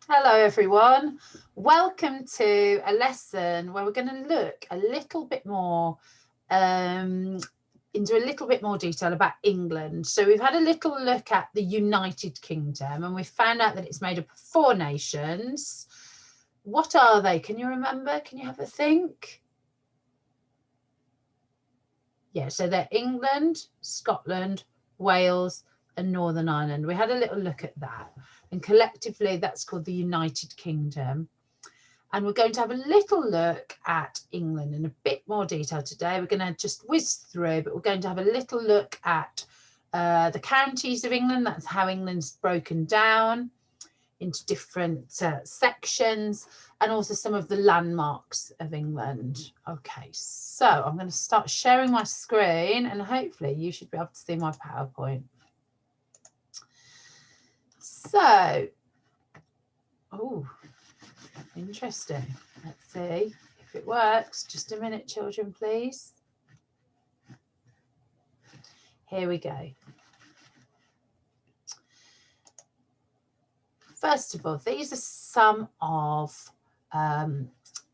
Hello everyone, welcome to a lesson where we're going to look a little bit more into a little bit more detail about England. So we've had a little look at the United Kingdom and we've found out that it's made up of 4 nations. What are they? Can you remember? Can you have a think? Yeah, so they're England, Scotland, Wales and Northern Ireland. We had a little look at that. And collectively, that's called the United Kingdom. And we're going to have a little look at England in a bit more detail today. We're going to just whiz through, but we're going to have a little look at the counties of England. That's how England's broken down into different sections, and also some of the landmarks of England. Okay, so I'm going to start sharing my screen and hopefully you should be able to see my PowerPoint. So, oh, interesting. Let's see if it works. Just a minute, children, please. Here we go. First of all, these are some of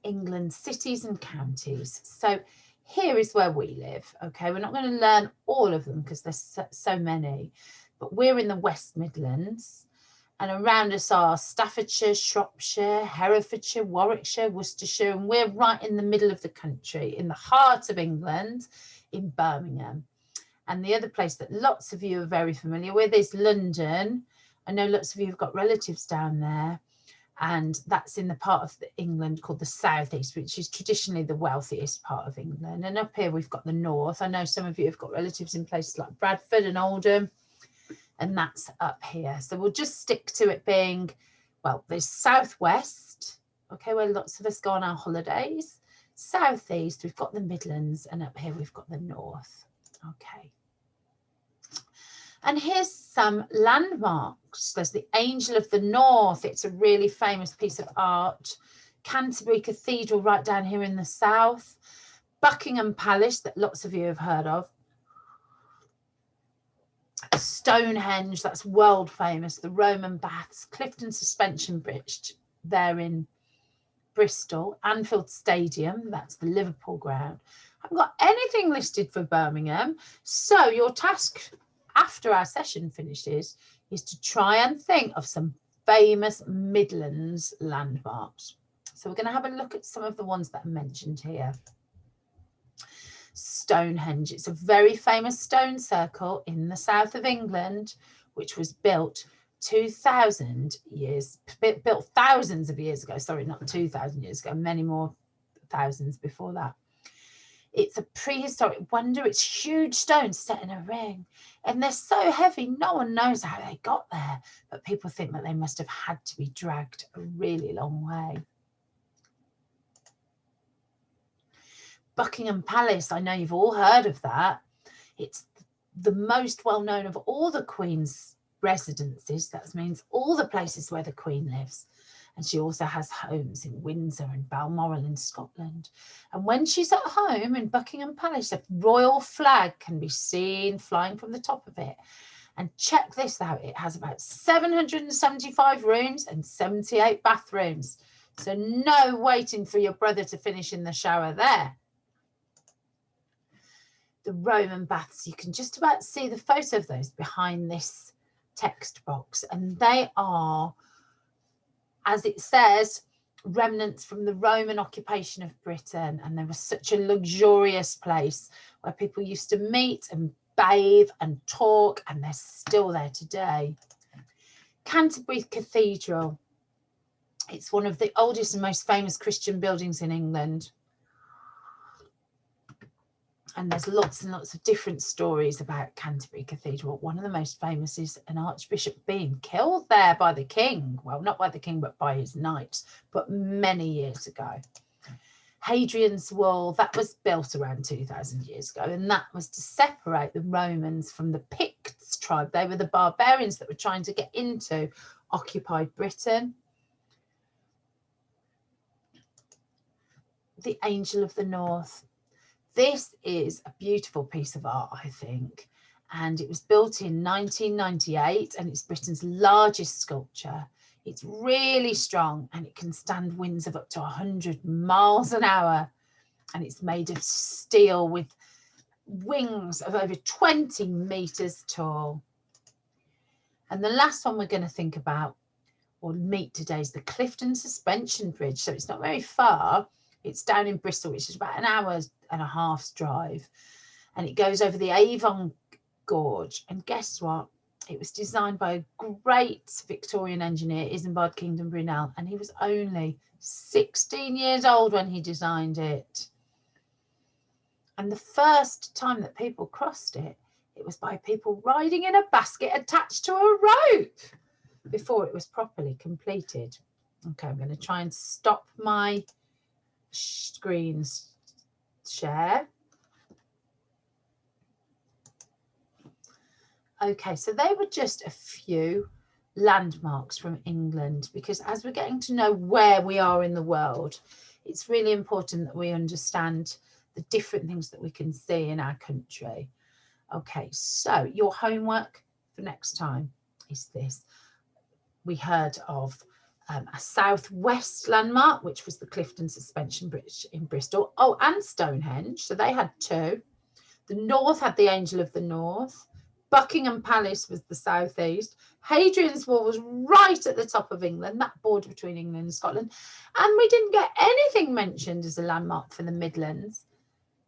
England's cities and counties. So here is where we live. Okay, we're not going to learn all of them because there's so many, but we're in the West Midlands. And around us are Staffordshire, Shropshire, Herefordshire, Warwickshire, Worcestershire, and we're right in the middle of the country, in the heart of England, in Birmingham. And the other place that lots of you are very familiar with is London. I know lots of you have got relatives down there, and that's in the part of England called the South East, which is traditionally the wealthiest part of England. And up here we've got the North. I know some of you have got relatives in places like Bradford and Oldham, and that's up here. So we'll just stick to it being, well, there's Southwest, okay, where lots of us go on our holidays. Southeast, we've got the Midlands, and up here we've got the North. Okay. And here's some landmarks. There's the Angel of the North. It's a really famous piece of art. Canterbury Cathedral right down here in the south. Buckingham Palace that lots of you have heard of. Stonehenge, that's world famous. The Roman Baths. Clifton Suspension Bridge there in Bristol. Anfield Stadium, that's the Liverpool ground. I haven't got anything listed for Birmingham. So your task after our session finishes is to try and think of some famous Midlands landmarks. So we're going to have a look at some of the ones that are mentioned here. Stonehenge, it's a very famous stone circle in the south of England, which was built 2,000 years, built thousands of years ago. Sorry, not 2,000 years ago, many more thousands before that. It's a prehistoric wonder. It's huge stones set in a ring, and they're so heavy, no one knows how they got there, but people think that they must have had to be dragged a really long way. Buckingham Palace, I know you've all heard of that. It's the most well-known of all the Queen's residences. That means all the places where the Queen lives. And she also has homes in Windsor and Balmoral in Scotland. And when she's at home in Buckingham Palace, a royal flag can be seen flying from the top of it. And check this out, it has about 775 rooms and 78 bathrooms. So no waiting for your brother to finish in the shower there. The Roman baths, you can just about see the photo of those behind this text box. And they are, as it says, remnants from the Roman occupation of Britain. And there was such a luxurious place where people used to meet and bathe and talk, and they're still there today. Canterbury Cathedral. It's one of the oldest and most famous Christian buildings in England. And there's lots and lots of different stories about Canterbury Cathedral. One of the most famous is an archbishop being killed there by the king. Well, not by the king, but by his knights, but many years ago. Hadrian's Wall, that was built around 2,000 years ago, and that was to separate the Romans from the Picts tribe. They were the barbarians that were trying to get into occupied Britain. The Angel of the North. This is a beautiful piece of art, I think, and it was built in 1998, and it's Britain's largest sculpture. It's really strong and it can stand winds of up to 100 miles an hour. And it's made of steel with wings of over 20 meters tall. And the last one we're going to think about or meet today is the Clifton Suspension Bridge. So it's not very far. It's down in Bristol, which is about an hour and a half's drive. And it goes over the Avon Gorge. And guess what? It was designed by a great Victorian engineer, Isambard Kingdom Brunel, and he was only 16 years old when he designed it. And the first time that people crossed it, it was by people riding in a basket attached to a rope before it was properly completed. Okay, I'm going to try and stop my screen share. Okay, so they were just a few landmarks from England, because as we're getting to know where we are in the world, it's really important that we understand the different things that we can see in our country. Okay, so your homework for next time is this. We heard of a southwest landmark, which was the Clifton Suspension Bridge in Bristol. Oh, and Stonehenge. So they had two. The north had the Angel of the North. Buckingham Palace was the southeast. Hadrian's Wall was right at the top of England, that border between England and Scotland. And we didn't get anything mentioned as a landmark for the Midlands.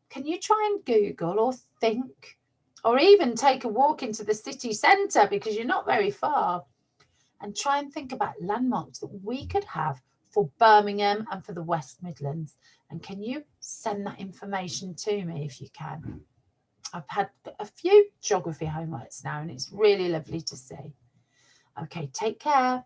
Can you try and Google or think, or even take a walk into the city centre, because you're not very far, and try and think about landmarks that we could have for Birmingham and for the West Midlands? And can you send that information to me if you can? I've had a few geography homeworks now and it's really lovely to see. Okay, take care.